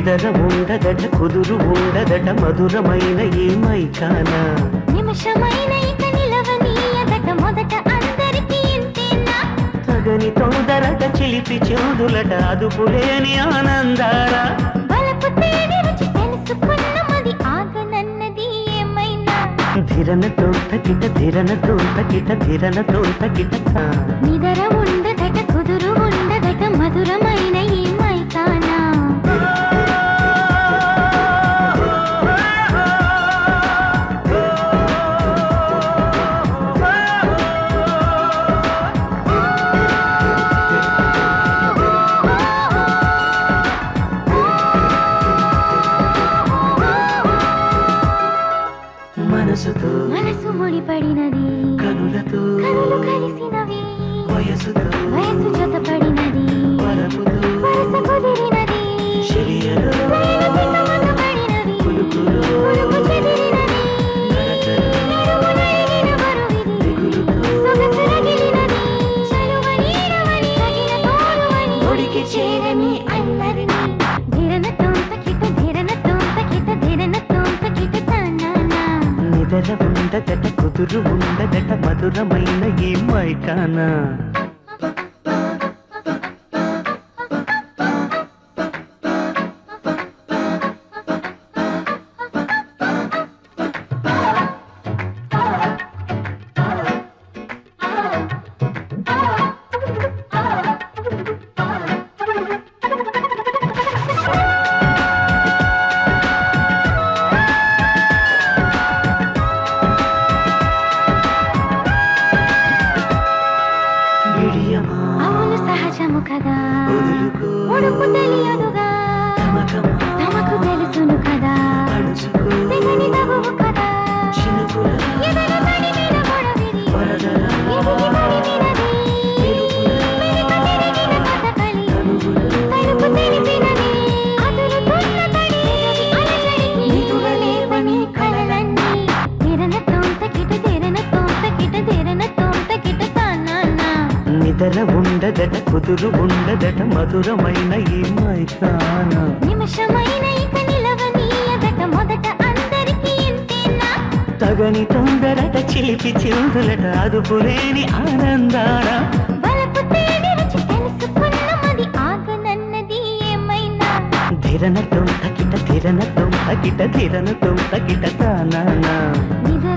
నిదర ఉండదట కుదురు ఉండదట మధురమైన ఈ మైకానా నిమిషమైన ఇక నిలవనీయదట మొదట అందరికీ ఇంతేనా తగని తొందరట చిలిపి చెవుదులట అదుపులేని ఆనందారా బలపు తేనె రుచి తెలుసుకున్నమది ఆగనన్నది ఏమైనా ధిరన తోంతకిట ధిరన తోంతకిట ధిరన తోంతకిట నిదర ఉండదట కుదురు ఉండదట మధురమైన ఈ మైకానా మనసు ముడిపడినది కనులతో కనులు కలిసినవి వయసు జతపడినది వరస కుదిరినది పులుపు చెదిరినది నడుము నలిగిన బరువిది సొగసు రగిలినది చలువ నీడవని తగిన తోడువని ఒడికి చేరని అల్లరిని ధిరన తోంతకిట తానా నిదర ఉండదట కుదురు ఉండదట మధురమైన ఈ మైకానా అవును సహజము కదా ఉడుపు తెలియదుగా తమకు తెలుసును కదా తెగని తగువు కదా ఎదల తడిమిన గొడవిది ఎదిగి తడిమినది మెరిక తిరిగిన కథకళి తలుపు తెరిపినది అదురుతున్న తడి అలజడికి నిదురలేవని కలలన్నీ ధిరన తోంతకిట తానా నిదర ఉండదట కుదురు ఉండదట మధురమైన ఈ మైకానా నిమిషమైన ఇక నిలవనీయదట మొదట అందరికీ ఇంతేనా తగని తొందరట చిలిపి చిరుదులట అదుపులేని ఆనందారా బలపు తేనె రుచి తెలుసుకున్నమది ఆగనన్నది ఏమైనా ధిరన తొంతకిట తానా నిదర